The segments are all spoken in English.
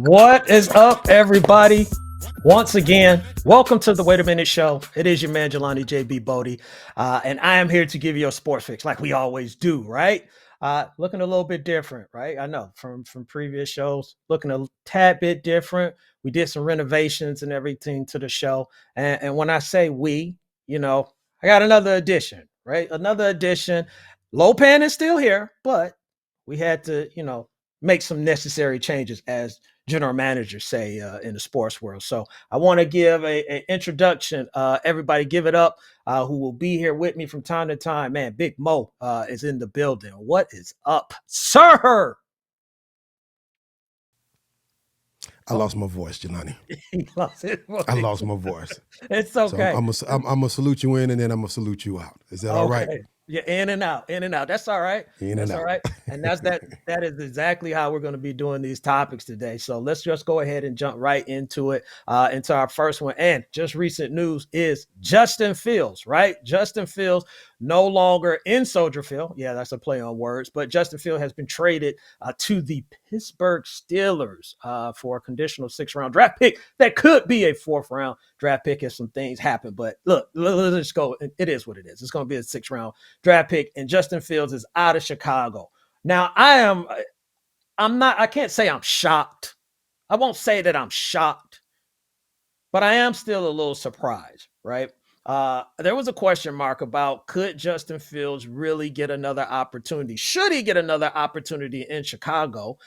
What is up, everybody? Once again, welcome to the Wait a Minute Show. It is your man, Jelani JB Bodie, and I am here to give you a sports fix like we always do, right? Looking a little bit different, right? I know from previous shows, looking a tad bit different. We did some renovations and everything to the show. And when I say we, I got another edition, right? Another edition. Lopan is still here, but we had to, make some necessary changes as general managers say in the sports world. So I want to give a introduction. Everybody give it up who will be here with me from time to time. Man, Big Mo is in the building. What is up, sir? I lost my voice, Jelani. He lost his voice. I lost my voice. It's okay. So I'm gonna salute you in, and then I'm gonna salute you out. Is that all right? Yeah, in and out. That's all right. That's all right. And that is exactly how we're going to be doing these topics today. So let's just go ahead and jump right into it, into our first one. And just recent news is Justin Fields, right? Justin Fields no longer in Soldier Field. Yeah, that's a play on words. But Justin Fields has been traded to the Pittsburgh Steelers for a conditional 6th-round draft pick that could be a 4th-round draft pick if some things happen. But look, let's just go. It is what it is. It's going to be a 6th-round draft pick, and Justin Fields is out of Chicago. Now, I can't say I'm shocked. I won't say that I'm shocked, but I am still a little surprised, right? There was a question mark about could Justin Fields really get another opportunity? Should he get another opportunity in Chicago?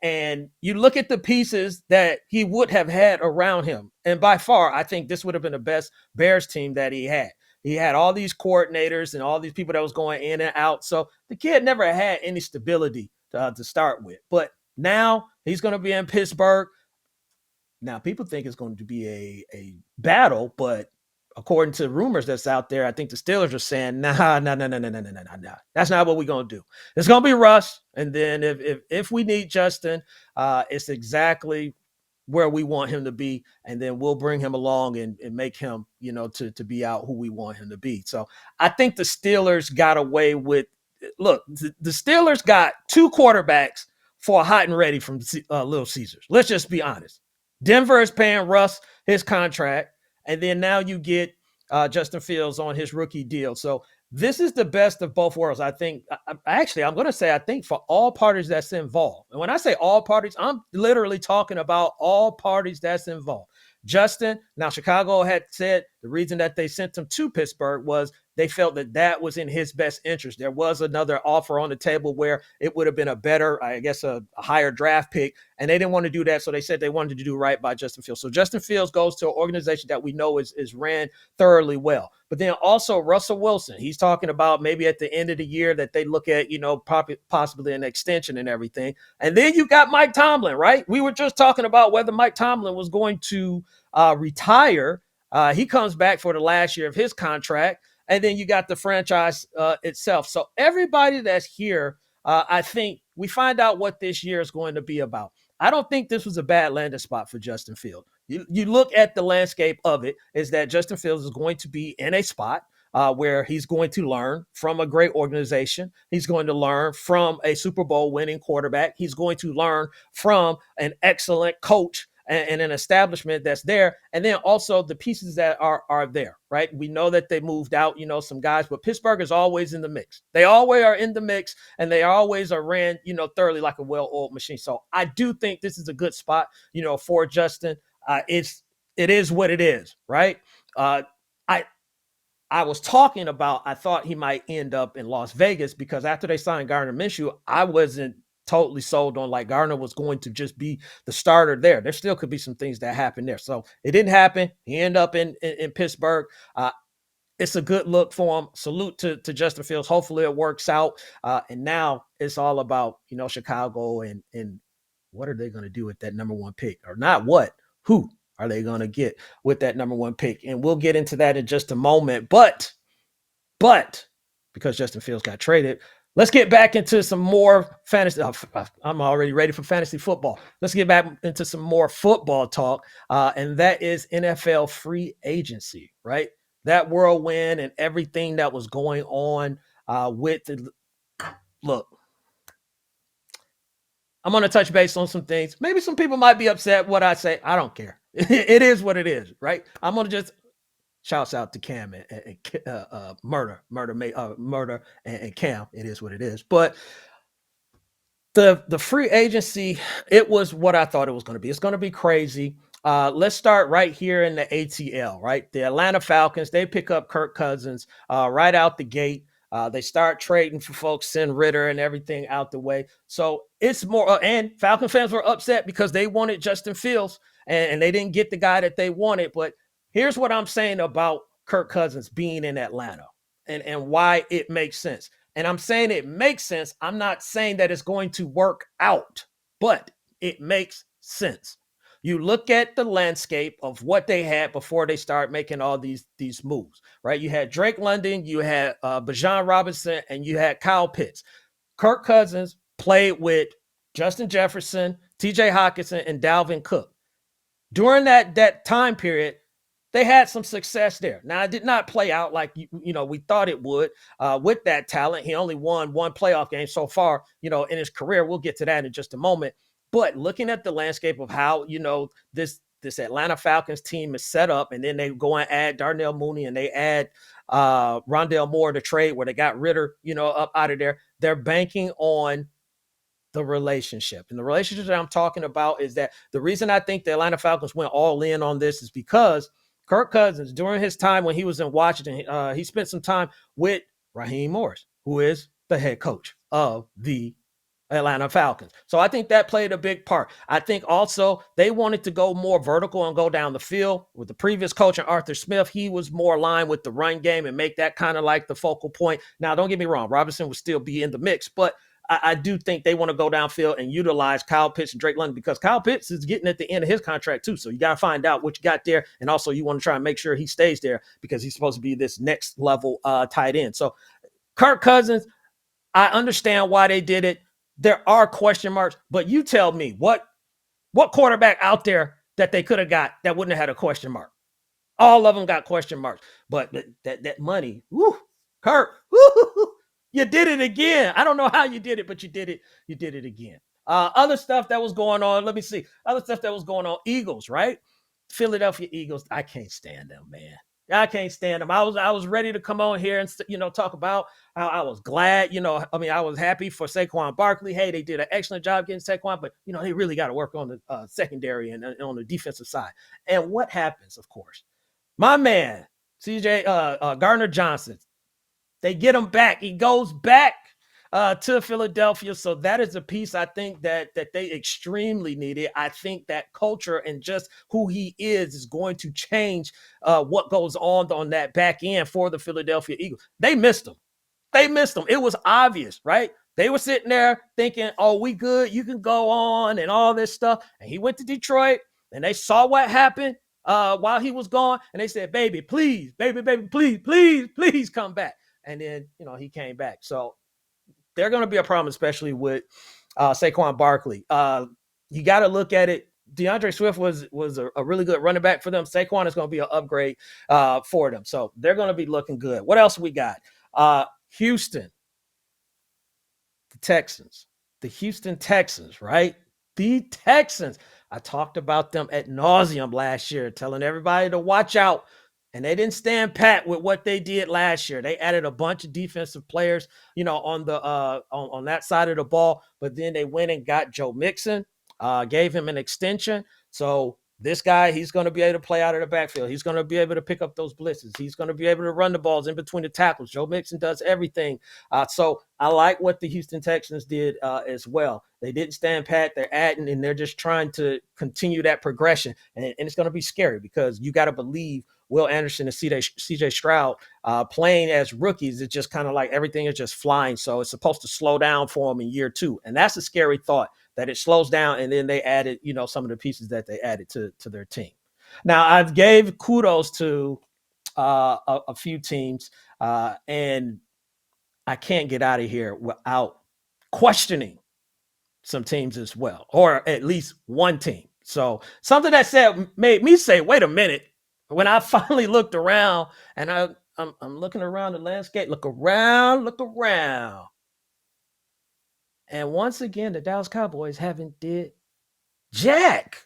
And you look at the pieces that he would have had around him. And by far, I think this would have been the best Bears team that he had. He had all these coordinators and all these people that was going in and out. So the kid never had any stability to start with. But now he's going to be in Pittsburgh. Now, people think it's going to be a battle, but according to rumors that's out there, I think the Steelers are saying, nah. That's not what we're going to do. It's going to be Russ. And then if we need Justin, it's exactly where we want him to be. And then we'll bring him along and make him, to be out who we want him to be. So I think the Steelers got away with, look, the Steelers got 2 quarterbacks for hot and ready from Little Caesars. Let's just be honest. Denver is paying Russ his contract. And then now you get Justin Fields on his rookie deal. So this is the best of both worlds. I think, I'm going to say, I think for all parties that's involved. And when I say all parties, I'm literally talking about all parties that's involved. Justin, now Chicago had said the reason that they sent him to Pittsburgh was they felt that was in his best interest. There was another offer on the table where it would have been a better, I guess, a higher draft pick, and they didn't want to do that. So they said they wanted to do right by Justin Fields. So Justin Fields goes to an organization that we know is ran thoroughly well. But then also Russell Wilson, he's talking about maybe at the end of the year that they look at, possibly an extension and everything. And then you got Mike Tomlin, right? We were just talking about whether Mike Tomlin was going to retire. He comes back for the last year of his contract. And then you got the franchise itself. So everybody that's here, I think we find out what this year is going to be about. I don't think this was a bad landing spot for Justin Fields. You look at the landscape of it, is that Justin Fields is going to be in a spot where he's going to learn from a great organization. He's going to learn from a Super Bowl winning quarterback. He's going to learn from an excellent coach and an establishment that's there. And then also the pieces that are there, right? We know that they moved out, some guys, but Pittsburgh is always in the mix. They always are in the mix, and they always are ran, thoroughly like a well-oiled machine. So I do think this is a good spot, for Justin. It is what it is, right? I was talking about, I thought he might end up in Las Vegas because after they signed Gardner Minshew, I wasn't totally sold on like Gardner was going to just be the starter there. There still could be some things that happen there. So it didn't happen. He ended up in Pittsburgh. It's a good look for him. Salute to Justin Fields. Hopefully it works out. And now it's all about, Chicago and what are they going to do with that number 1 pick, or not what, who are they going to get with that number 1 pick? And we'll get into that in just a moment. But because Justin Fields got traded, let's get back into some more fantasy. I'm already ready for fantasy football. Let's get back into some more football talk, and that is NFL free agency, right? That whirlwind and everything that was going on with the look. I'm going to touch base on some things. Maybe some people might be upset what I say. I don't care. It is what it is, right? I'm going to just shouts out to Cam and murder and Cam. It is what it is. But the free agency, it was what I thought it was going to be. It's going to be crazy. Let's start right here in the ATL, right? The Atlanta Falcons, they pick up Kirk Cousins right out the gate. They start trading for folks, send Ritter and everything out the way. So it's more, and Falcon fans were upset because they wanted Justin Fields and they didn't get the guy that they wanted. But here's what I'm saying about Kirk Cousins being in Atlanta and why it makes sense. And I'm saying it makes sense. I'm not saying that it's going to work out, but it makes sense. You look at the landscape of what they had before they start making all these moves, right? You had Drake London, you had Bijan Robinson, and you had Kyle Pitts. Kirk Cousins played with Justin Jefferson, TJ Hockenson, and Dalvin Cook. During that time period, they had some success there. Now, it did not play out like we thought it would with that talent. He only won one playoff game so far, in his career. We'll get to that in just a moment. But looking at the landscape of how this Atlanta Falcons team is set up, and then they go and add Darnell Mooney and they add Rondale Moore to trade where they got Ritter, up out of there. They're banking on the relationship. And the relationship that I'm talking about is that the reason I think the Atlanta Falcons went all in on this is because Kirk Cousins, during his time when he was in Washington, he spent some time with Raheem Morris, who is the head coach of the Atlanta Falcons. So I think that played a big part. I think also they wanted to go more vertical and go down the field. With the previous coach, Arthur Smith, he was more aligned with the run game and make that kind of like the focal point. Now, don't get me wrong, Robinson would still be in the mix, but I do think they want to go downfield and utilize Kyle Pitts and Drake London because Kyle Pitts is getting at the end of his contract too. So you got to find out what you got there. And also you want to try and make sure he stays there because he's supposed to be this next level tight end. So Kirk Cousins, I understand why they did it. There are question marks, but you tell me what quarterback out there that they could have got that wouldn't have had a question mark? All of them got question marks, but that money, woo, Kirk, woo, you did it again. I don't know how you did it, but you did it. You did it again. Other stuff that was going on. Let me see. Other stuff that was going on. Eagles, right? Philadelphia Eagles. I can't stand them, man. I can't stand them. I was ready to come on here and talk about how I was glad. I was happy for Saquon Barkley. Hey, they did an excellent job getting Saquon, but they really got to work on the secondary and on the defensive side. And what happens, of course, my man CJ Gardner Johnson, they get him back. He goes back to Philadelphia. So that is a piece I think that they extremely needed. I think that culture and just who he is going to change what goes on that back end for the Philadelphia Eagles. They missed him. It was obvious, right? They were sitting there thinking, oh, we good. You can go on and all this stuff. And he went to Detroit and they saw what happened while he was gone. And they said, baby, please, please come back. And then, he came back. So they're going to be a problem, especially with Saquon Barkley. You got to look at it. DeAndre Swift was a really good running back for them. Saquon is going to be an upgrade for them. So they're going to be looking good. What else we got? Houston, the Texans, the Houston Texans, right? The Texans. I talked about them ad nauseum last year, telling everybody to watch out. And they didn't stand pat with what they did last year. They added a bunch of defensive players, on the on that side of the ball. But then they went and got Joe Mixon, gave him an extension. So this guy, he's going to be able to play out of the backfield. He's going to be able to pick up those blitzes. He's going to be able to run the balls in between the tackles. Joe Mixon does everything. So I like what the Houston Texans did as well. They didn't stand pat. They're adding, and they're just trying to continue that progression. And it's going to be scary because you got to believe Will Anderson and CJ Stroud playing as rookies. It's just kind of like everything is just flying. So it's supposed to slow down for them in year two. And that's a scary thought, that it slows down. And then they added, some of the pieces that they added to their team. Now, I've gave kudos to a few teams, and I can't get out of here without questioning some teams as well, or at least one team. So something that made me say, wait a minute. When I finally looked around and I'm looking around the landscape, look around. And once again, the Dallas Cowboys haven't did jack.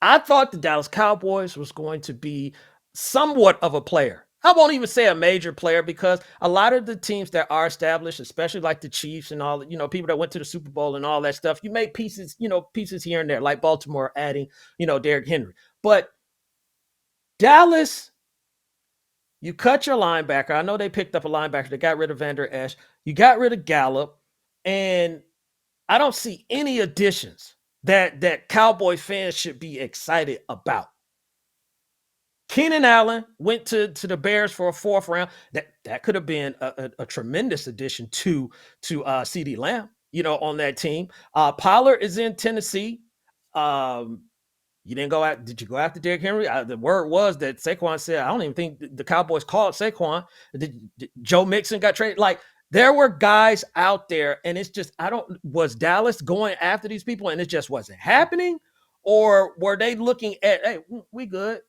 I thought the Dallas Cowboys was going to be somewhat of a player. I won't even say a major player because a lot of the teams that are established, especially like the Chiefs and all, people that went to the Super Bowl and all that stuff, you make pieces, pieces here and there, like Baltimore adding, Derrick Henry. But Dallas, you cut your linebacker. I know they picked up a linebacker. They got rid of Vander Esch. You got rid of Gallup. And I don't see any additions that Cowboy fans should be excited about. Keenan Allen went to the Bears for a fourth round. That could have been a tremendous addition to CeeDee Lamb, on that team. Pollard is in Tennessee. You didn't go out. Did you go after Derrick Henry? The word was that Saquon said, I don't even think the Cowboys called Saquon. Did Joe Mixon got traded? Like, there were guys out there, and it's just, was Dallas going after these people and it just wasn't happening? Or were they looking at, hey, we good,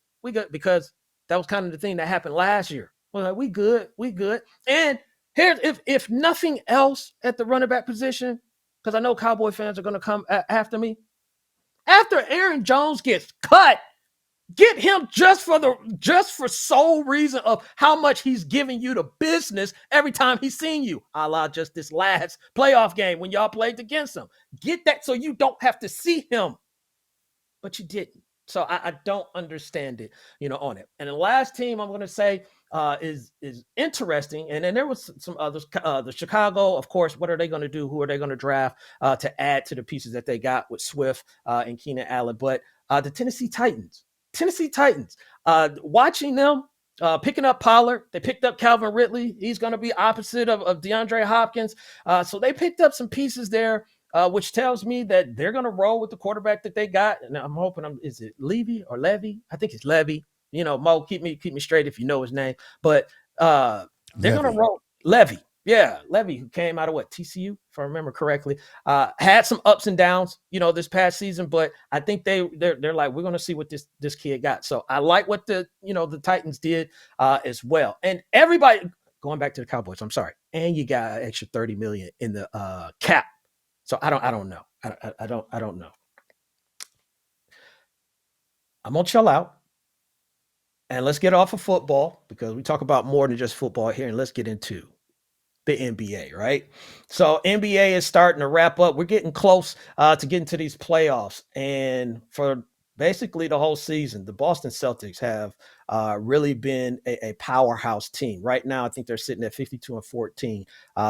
because that was kind of the thing that happened last year. We're like, we good. And here's, if nothing else at the running back position, because I know Cowboy fans are going to come after me. After Aaron Jones gets cut, get him just for sole reason of how much he's giving you the business every time he's seen you, a la just this last playoff game when y'all played against him. Get that so you don't have to see him. But you didn't. So I don't understand it, on it. And the last team I'm going to say is interesting. And then there was some others. The Chicago, of course, what are they going to do? Who are they going to draft to add to the pieces that they got with Swift and Keenan Allen? But the Tennessee Titans, watching them picking up Pollard. They picked up Calvin Ridley. He's going to be opposite of DeAndre Hopkins. So they picked up some pieces there. Which tells me that they're going to roll with the quarterback that they got. And I'm hoping, is it Levy or Levy? I think it's Levy. Mo, keep me straight if you know his name. But they're going to roll Levy. Yeah, Levy, who came out of TCU, if I remember correctly, had some ups and downs, this past season. But I think they're like, we're going to see what this kid got. So I like what the Titans did as well. And everybody, going back to the Cowboys, I'm sorry, and you got an extra $30 million in the cap. So I don't know. I don't know. I'm gonna chill out and let's get off of football because we talk about more than just football here, and let's get into the NBA, right? So NBA is starting to wrap up. We're getting close to getting to these playoffs, and for basically the whole season, the Boston Celtics have really been a powerhouse team. Right now, I think they're sitting at 52-14,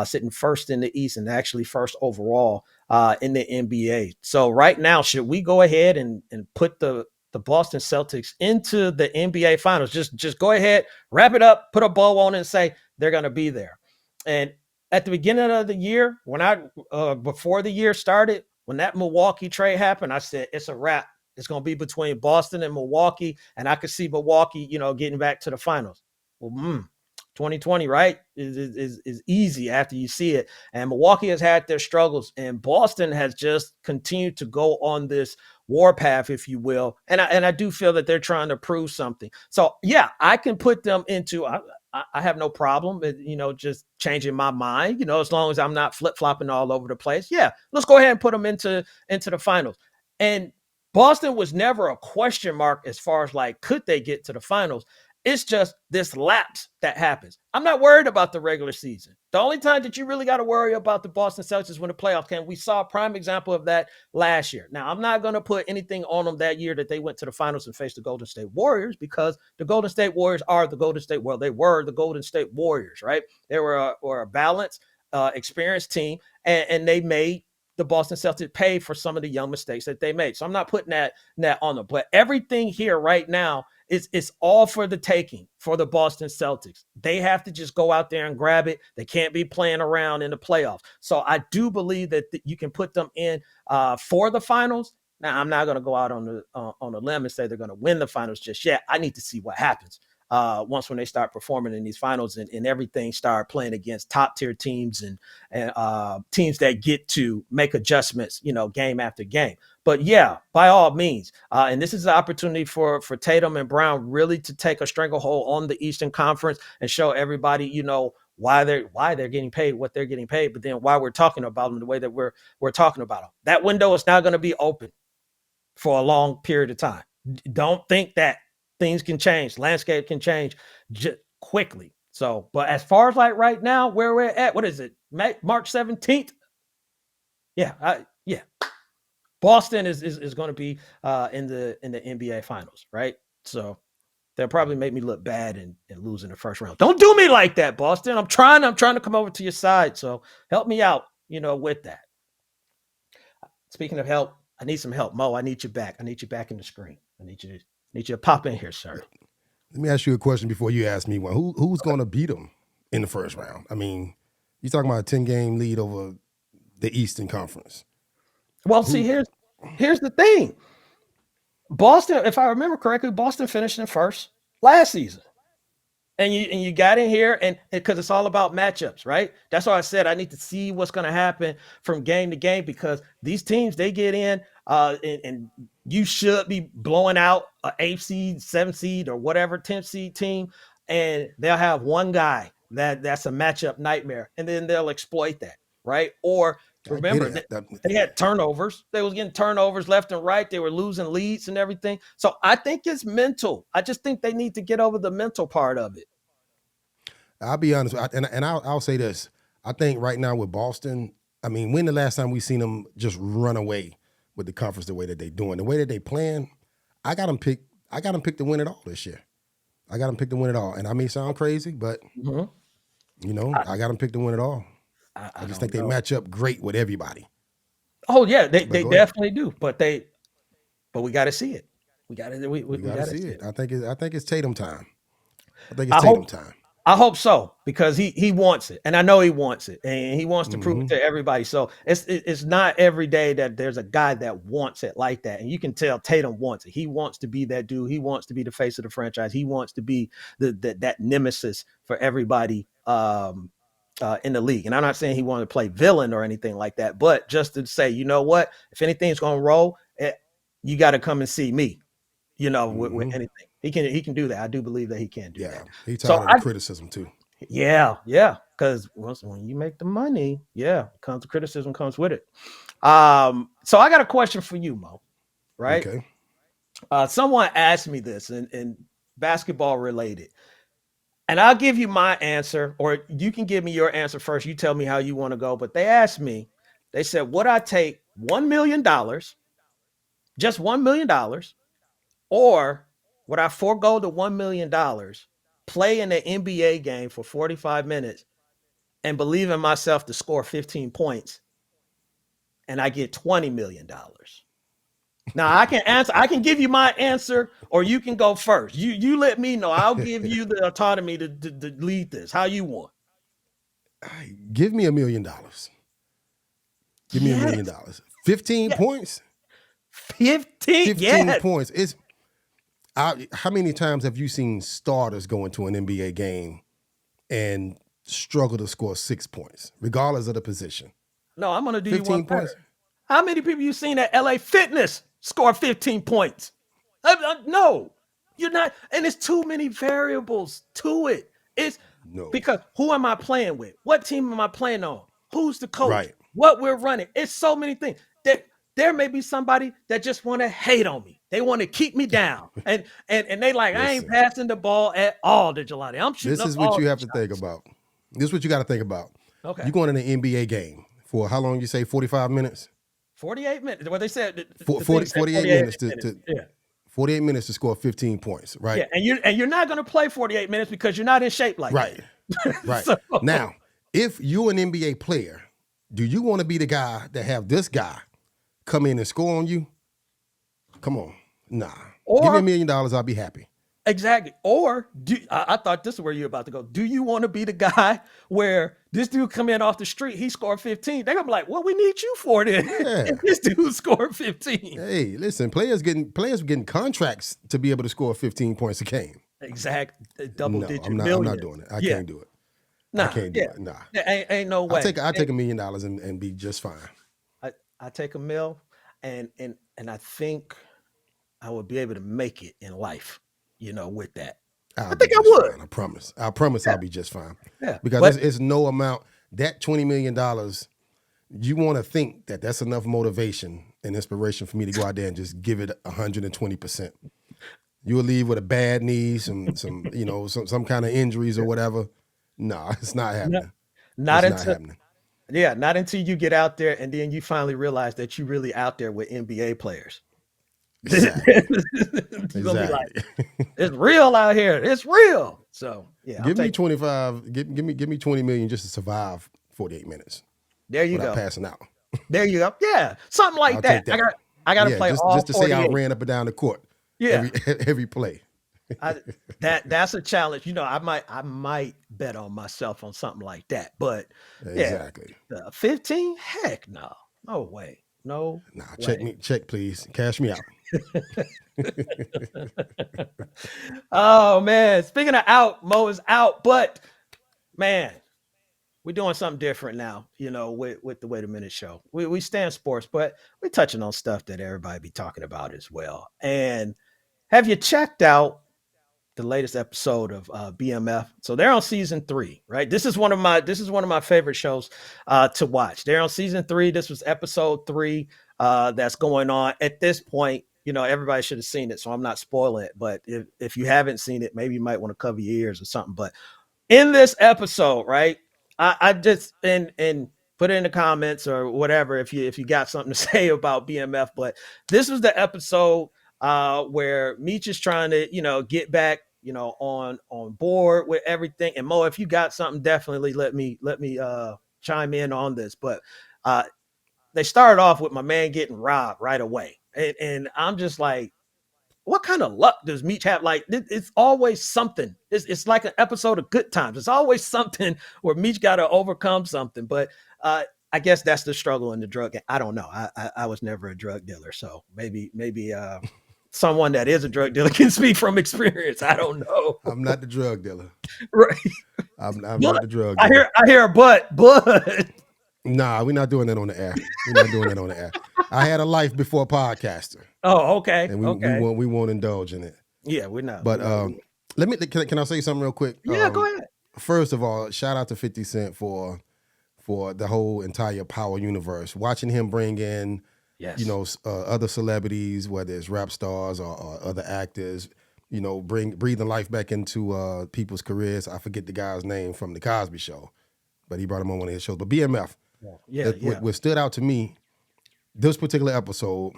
sitting first in the East and actually first overall in the NBA. So right now, should we go ahead and put the Boston Celtics into the NBA Finals? Just go ahead, wrap it up, put a bow on it, and say they're going to be there. And at the beginning of the year, before the year started, when that Milwaukee trade happened, I said it's a wrap. It's going to be between Boston and Milwaukee, and I could see Milwaukee, getting back to the finals. Well, 2020, right, is easy after you see it. And Milwaukee has had their struggles, and Boston has just continued to go on this warpath, if you will. And I do feel that they're trying to prove something. So, yeah, I can put them into I have no problem, just changing my mind, as long as I'm not flip-flopping all over the place. Yeah, let's go ahead and put them into the finals. And Boston was never a question mark as far as like, could they get to the finals? It's just this lapse that happens. I'm not worried about the regular season. The only time that you really got to worry about the Boston Celtics is when the playoffs came. We saw a prime example of that last year. Now, I'm not going to put anything on them that year that they went to the finals and faced the Golden State Warriors, because the Golden State Warriors are the Golden State. Well, they were the Golden State Warriors, right? They were a balanced, experienced team, and they made the Boston Celtics pay for some of the young mistakes that they made. So I'm not putting that on them. But everything here right now it's all for the taking for the Boston Celtics. They have to just go out there and grab it. They can't be playing around in the playoffs. So I do believe that you can put them in for the finals. Now, I'm not going to go out on a limb and say they're going to win the finals just yet. I need to see what happens once when they start performing in these finals and everything start playing against top tier teams and teams that get to make adjustments, game after game. But yeah, by all means, and this is an opportunity for Tatum and Brown really to take a stranglehold on the Eastern Conference and show everybody, why they're getting paid what they're getting paid, but then why we're talking about them the way that we're talking about them. That window is not going to be open for a long period of time. Don't think that things can change, landscape can change quickly. So, but as far as like right now, where we're at, what is it? March 17th? Yeah. Boston is going to be in the NBA Finals, right? So they'll probably make me look bad and lose in the first round. Don't do me like that, Boston. I'm trying to come over to your side. So help me out, with that. Speaking of help, I need some help. Mo, I need you back. I need you back in the screen. I need you to pop in here, sir. Let me ask you a question before you ask me one. Who's going to beat them in the first round? I mean, you're talking about a 10-game lead over the Eastern Conference. Well, see, here's the thing. Boston, if I remember correctly, Boston finished in first last season. And you got in here and because it's all about matchups, right? That's why I said I need to see what's going to happen from game to game because these teams, they get in and you should be blowing out an 8th seed, 7th seed, or whatever 10th seed team, and they'll have one guy that's a matchup nightmare, and then they'll exploit that, right? Or remember, they had turnovers. They was getting turnovers left and right. They were losing leads and everything. So I think it's mental. I just think they need to get over the mental part of it. I'll be honest, and I'll say this. I think right now with Boston, I mean, when the last time we seen them just run away with the conference the way that they're doing, the way that they playing, I got them picked to win it all this year. I got them picked to win it all. And I may sound crazy, but, I got them picked to win it all. I just think they match up great with everybody. Oh yeah, they definitely do. But we got to see it. We got to see it. I think it's Tatum time. Time. I hope so because he wants it, and I know he wants it, and he wants to prove it to everybody. So it's not every day that there's a guy that wants it like that, and you can tell Tatum wants it. He wants to be that dude. He wants to be the face of the franchise. He wants to be that nemesis for everybody in the league. And I'm not saying he wanted to play villain or anything like that, but just to say, you know what, if anything's going to roll, you got to come and see me. With anything. He can do that. I do believe that he can do that. He tired of the criticism too. Yeah. Because when you make the money, comes the criticism comes with it. So I got a question for you, Mo. Right? Okay. Someone asked me this and basketball related. And I'll give you my answer, or you can give me your answer first. You tell me how you want to go. But they asked me, they said, would I take $1 million, just $1 million, or would I forego the $1 million, play in the NBA game for 45 minutes, and believe in myself to score 15 points, and I get $20 million? Now I can answer. I can give you my answer, or you can go first. You let me know. I'll give you the autonomy to lead this. How you want? Give me $1 million. Give me $1 million. 15 points. 15 points. How many times have you seen starters go into an NBA game and struggle to score 6 points, regardless of the position? No, I'm going to do 15 you one points. Better. How many people you seen at LA Fitness score 15 points? No, you're not. And it's too many variables to it. It's because who am I playing with? What team am I playing on? Who's the coach? Right. What we're running? It's so many things. There may be somebody that just want to hate on me. They want to keep me down. And they like, listen, I ain't passing the ball at all to Jelani. I'm shooting. This is what you have to think about. This is what you got to think about. Okay. You're going in an NBA game for how long you say, 45 minutes? 48 minutes. What they said. 48 minutes to 48 minutes to score 15 points, right? Yeah, and you're not going to play 48 minutes because you're not in shape like that. Right. So. Now, if you're an NBA player, do you want to be the guy that have this guy come in and score on you? Come on. Nah. Give me $1 million, I'll be happy. Exactly. Or I thought this is where you're about to go. Do you want to be the guy where this dude come in off the street, he scored 15? They're gonna be like, well, we need you for it. If this dude scored 15. Hey, listen, players getting contracts to be able to score 15 points a game. Exactly. Double-digit I'm not doing it. I can't do it. I can't do it. Nah. Ain't no way. I'll take $1 million and be just fine. I take $1 million and I think I would be able to make it in life, with that. I'll I be think I just would. fine. I promise. I promise Yeah, I'll be just fine. yeah. Because But it's no amount, that $20 million, you want to think that that's enough motivation and inspiration for me to go out there and just give it 120%. You'll leave with a bad knee, some kind of injuries or whatever. No, it's not no, happening. not It's not until happening. yeah, not until you get out there and then you finally realize that you really out there with NBA players. You're Exactly. gonna be like, Exactly. it's real out here. It's real. So yeah, I'm Give me taking 25, give me 20 million just to survive 48 minutes there you without go. passing out. There you go. Yeah, something like I'll take that. that. I gotta Yeah, play just all to say I 48. ran up and down the court Yeah. every play. I that's a challenge. I might bet on myself on something like that. But yeah, Exactly. 15? Heck no. No way. No Nah, way. check please. Cash me out. Oh man. Speaking of out, Mo is out, but man, we're doing something different now, with the Wait a Minute show. We stand sports, but we're touching on stuff that everybody be talking about as well. And have you checked out the latest episode of BMF? So they're on season 3, right? This is one of my favorite shows to watch. They're on season 3. This was episode 3 that's going on at this point. Everybody should have seen it, so I'm not spoiling it. But if you haven't seen it, maybe you might want to cover your ears or something. But in this episode, right? I just and put it in the comments or whatever if you got something to say about BMF. But this was the episode where Meech is trying to get back on board with everything. And Mo, if you got something, definitely let me chime in on this. But uh, they started off with my man getting robbed right away, and I'm just like, what kind of luck does Meech have? Like, it's always something. It's like an episode of Good Times. It's always something where Meech got to overcome something. But I guess that's the struggle in the drug game. I don't know. I was never a drug dealer, so maybe someone that is a drug dealer can speak from experience. I don't know. I'm not the drug dealer. Right? I'm not But the drug I dealer. hear a but. Nah, we're not doing that on the air. We're not doing that on the air. I had a life before a podcaster, Oh, okay, and okay. we won't indulge in it. Yeah, we're not. We're But not. can I say something real quick? Yeah, go ahead. First of all, shout out to 50 Cent for the whole entire Power universe. Watching him bring in, Yes. other celebrities, whether it's rap stars or other actors, breathing life back into people's careers. I forget the guy's name from the Cosby Show, but he brought him on one of his shows. But BMF, Yeah. what stood out to me this particular episode.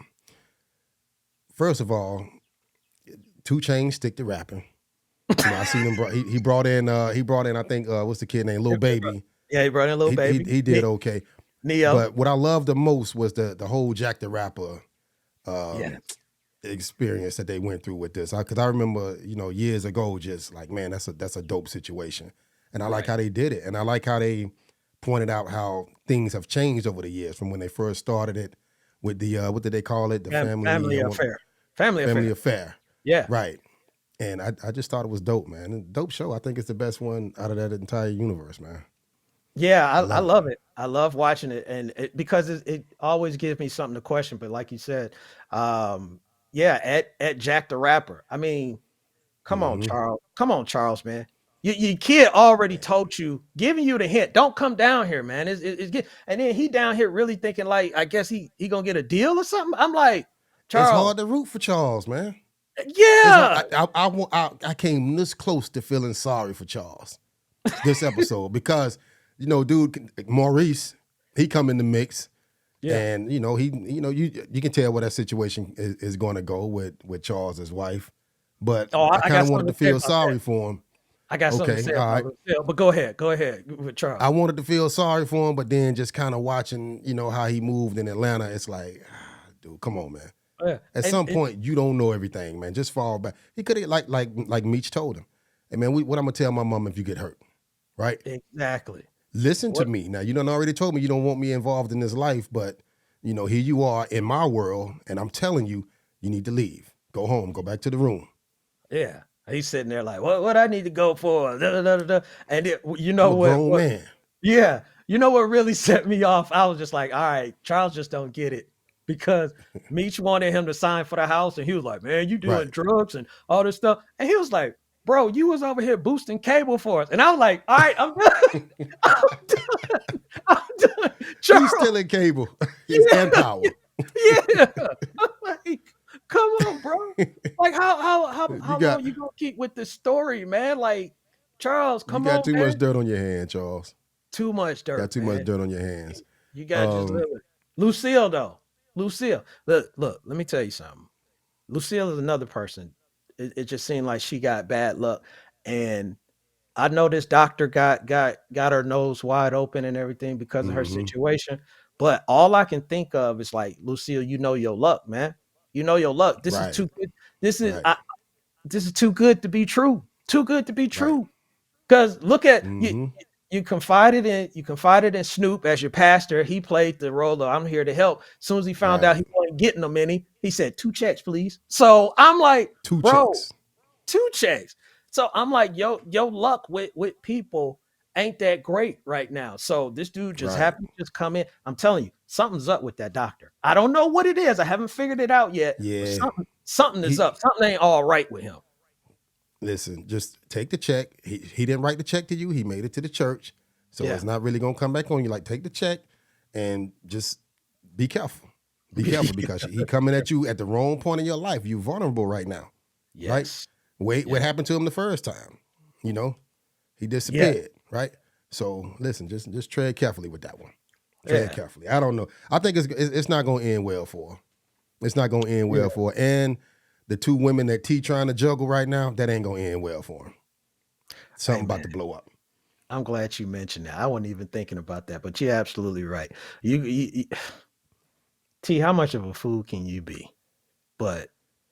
First of all, 2 Chainz stick to rapping. I seen him. He brought in. I think what's the kid name? Lil Baby. Yeah, he brought in Lil Baby. He did okay. Neo. But what I loved the most was the whole Jack the Rapper Yeah. experience that they went through with this. Because I remember, years ago, just like, man, that's a dope situation, and I like how they did it, and I like how they pointed out how things have changed over the years from when they first started it with the what did they call it? The Family affair. Family affair. Yeah. Right. And I just thought it was dope, man. And dope show. I think it's the best one out of that entire universe, man. Yeah, I love it. I love watching it, and because it always gives me something to question. But like you said, yeah, at Jack the Rapper. I mean, come on, Mm-hmm. Charles. Come on, Charles, man. Your kid already told you, giving you the hint. Don't come down here, man. And then he down here really thinking like, I guess he gonna get a deal or something. I'm like, It's Charles. hard to root for Charles, man. It's Yeah. hard. I came this close to feeling sorry for Charles this episode because dude Maurice, he come in the mix, Yeah. and you can tell where that situation is going to go with Charles's wife, but Oh, I I kind got of wanted something to to say feel about sorry that. for him. I got something to Okay, say all about right. Lucille, but go ahead with Charles. I wanted to feel sorry for him, but then just kind of watching, how he moved in Atlanta, it's like, dude, come on, man. Yeah. At some point, you don't know everything, man. Just fall back. He could have like Meech told him, "Hey, man, what I'm gonna tell my mom if you get hurt, right? Exactly. Listen to What? me. Now, you done already told me you don't want me involved in this life, but here you are in my world, and I'm telling you, you need to leave. Go home. Go back to the room. Yeah. He's sitting there like, what I need to go for? Da, da, da, da, da. And you I'm know a grown what? man. Yeah. You know what really set me off? I was just like, all right, Charles just don't get it. Because Meech wanted him to sign for the house, and he was like, man, you doing Right. drugs and all this stuff. And he was like, bro, you was over here boosting cable for us. And I was like, all right, I'm done. I'm done. I'm done. Charles, He's still in cable. He's and power. yeah. I'm like, come on, bro. Like how long you gonna keep with this story, man? Like, Charles, You come got on, too man. much dirt on your hands, Charles. Too much dirt, Got too man. much dirt on your hands. You gotta just live with it. Lucille, though. Lucille. Look, let me tell you something. Lucille is another person. It just seemed like she got bad luck. And I know this doctor got her nose wide open and everything because of her situation. But all I can think of is like, Lucille, you know your luck, man. You know your luck. This is too good. This is too good to be true. Too good to be true. Because look at you. You confided in Snoop as your pastor. He played the role of I'm here to help. As soon as he found out he wasn't getting them any, he said 2 checks, please. So I'm like, 2 bro, checks. 2 checks. So I'm like, your luck with people ain't that great right now. So this dude just happened to just come in. I'm telling you, something's up with that doctor. I don't know what it is. I haven't figured it out yet. Yeah. Something is up. Something ain't all right with him. Listen, just take the check. He didn't write the check to you. He made it to the church. So it's not really going to come back on you. Like, take the check and just be careful. Be careful because he coming at you at the wrong point in your life. You're vulnerable right now. Yes. Right? Wait, what happened to him the first time? You know, he disappeared, right? So listen, just tread carefully with that one. Tread carefully. I don't know. I think it's not going to end well for her. It's not going to end well for her. And the 2 women that T trying to juggle right now, that ain't going to end well for him. Something about to blow up. I'm glad you mentioned that. I wasn't even thinking about that, but you're absolutely right. You T, how much of a fool can you be? But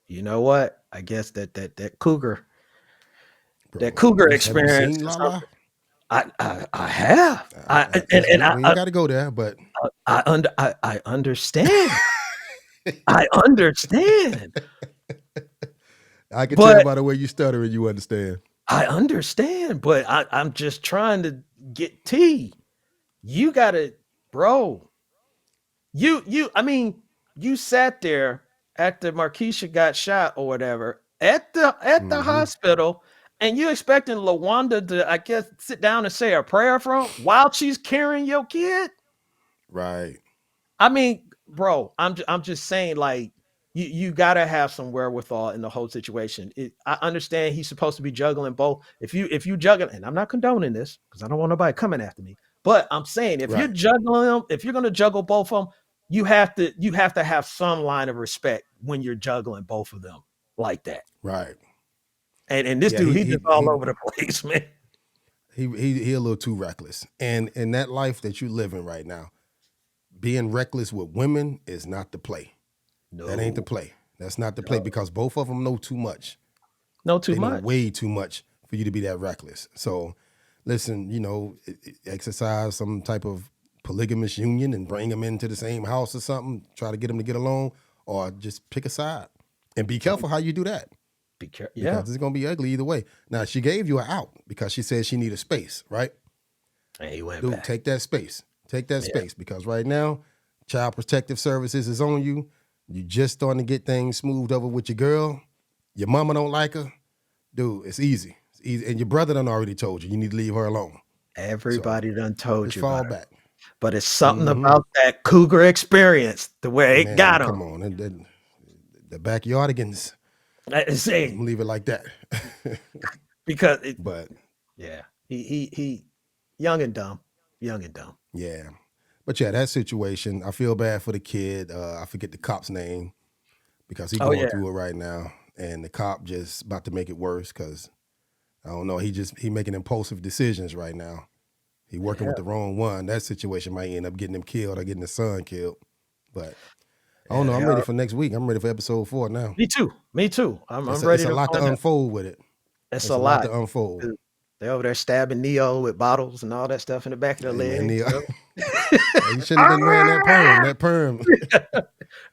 you know what? I guess that cougar, Bro, that cougar have you experience. seen Lala? I have. We got to go there, but I understand. I understand. I can tell by the way you stutter and you understand. I understand, but I'm just trying to get T. You gotta, bro. I mean, you sat there after Markeisha got shot or whatever at the hospital, and you expecting LaWanda to, I guess, sit down and say a prayer for him while she's carrying your kid? Right. I mean, bro, I'm just saying, like, you gotta have some wherewithal in the whole situation. I understand he's supposed to be juggling both. If you juggle, and I'm not condoning this because I don't want nobody coming after me, but I'm saying if you're juggling them, if you're gonna juggle both of them, you have to have some line of respect when you're juggling both of them like that. Right. And this dude, he's just all over the place, man. He a little too reckless. And in that life that you living right now, being reckless with women is not the play. No. That ain't the play. That's not the play because both of them know too much. Know way too much for you to be that reckless. So listen, exercise some type of polygamous union and bring them into the same house or something, try to get them to get along, or just pick a side. And be careful how you do that. Be careful. Because it's going to be ugly either way. Now, she gave you an out because she said she needed space, right? And he went Dude, back. take that space. Take that space because right now, Child Protective Services is on you. You just starting to get things smoothed over with your girl. Your mama don't like her. Dude, it's easy. It's easy. And your brother done already told you. You need to leave her alone. Everybody done told you. Fall back. But it's something about that cougar experience, the way it got him. Come on. The backyardigans. Leave it like that. Because he young and dumb. Yeah. But that situation, I feel bad for the kid. I forget the cop's name because he's going through it right now. And the cop just about to make it worse because, I don't know, he making impulsive decisions right now. He working with the wrong one. That situation might end up getting him killed or getting his son killed. But I don't know. I'm ready for next week. I'm ready for episode 4 now. Me too. I'm ready. It's a lot to unfold with it. It's a lot to unfold. They're over there stabbing Neo with bottles and all that stuff in the back of the leg. You shouldn't have been wearing that perm.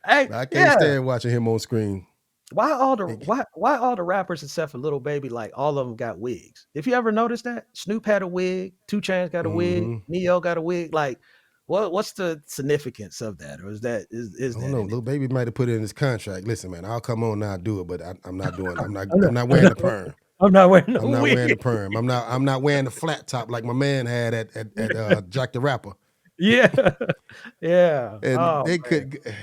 I can't stand watching him on screen. Why all the rappers except for Lil Baby, like all of them got wigs? If you ever noticed that, Snoop had a wig, 2 Chainz got a wig, Neo got a wig. Like, what's the significance of that? Or is that I don't know. Lil Baby might have put it in his contract. Listen, man, I'll come on now and do it, but I'm not doing it. I'm not wearing the perm. I'm not wearing I'm no not wearing the wig. perm. I'm not wearing the flat top like my man had at Jack the Rapper. Yeah. Yeah. And Oh they man. could.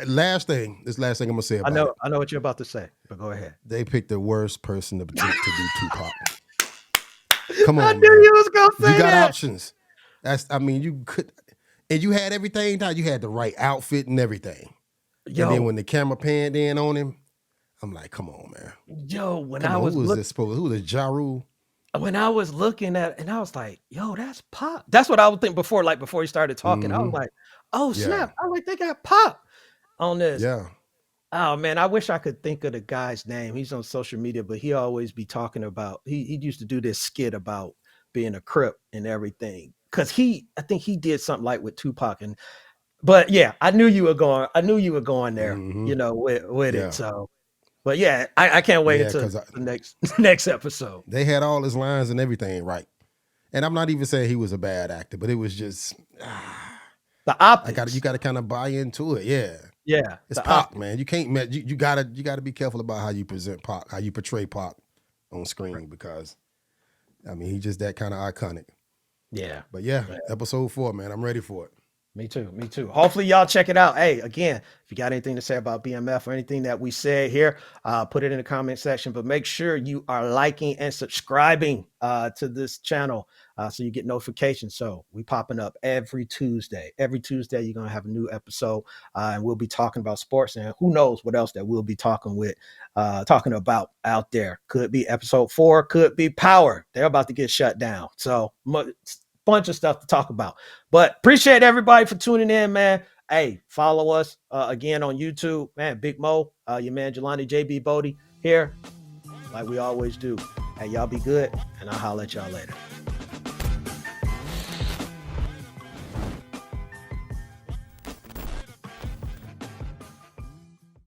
Last thing, this last thing I'm gonna say I about know it. I know what you're about to say, but go ahead. They picked the worst person to do Tupac. Come I on, knew man. you was gonna You say got that. options. I mean, you could, and you had everything down. You had the right outfit and everything. And then Yo, when the camera panned in on him, I'm like, come on, man. when Come I on. was Who was this supposed? Who was Ja Rule? when I was looking at and I was like, yo, that's Pop. That's what I would think before, like before he started talking. I was Mm-hmm. like, oh Yeah. snap. I was like, they got Pop on this. Yeah. Oh man, I wish I could think of the guy's name. He's on social media, but he always be talking about he used to do this skit about being a Crip and everything. Cause I think he did something like with Tupac and but yeah, I knew you were going there, Mm-hmm. with it. Yeah. So but yeah, I can't wait Yeah. until Because the next next episode. they had all his lines and everything right. And I'm not even saying he was a bad actor, but it was just The you optics. gotta kind of buy into it. Yeah. Yeah, It's the Pac, optics. man. You can't you gotta be careful about how you present Pac, how you portray Pac on Right. screen because I mean he's just that kind of iconic. Yeah. But yeah, Yeah. episode 4, man. I'm ready for it. Me too. Me too. Hopefully, y'all check it out. Hey, again, if you got anything to say about BMF or anything that we said here, put it in the comment section. But make sure you are liking and subscribing to this channel so you get notifications. So we popping up every Tuesday. Every Tuesday, you're gonna have a new episode, and we'll be talking about sports and who knows what else that we'll be talking about out there. Could be episode 4, could be Power. They're about to get shut down. So bunch of stuff to talk about. But appreciate everybody for tuning in, man. Hey, follow us again on YouTube, man. Big Mo, your man Jelani JB Bodie here, like we always do. Hey, y'all be good, and I'll holler at y'all later.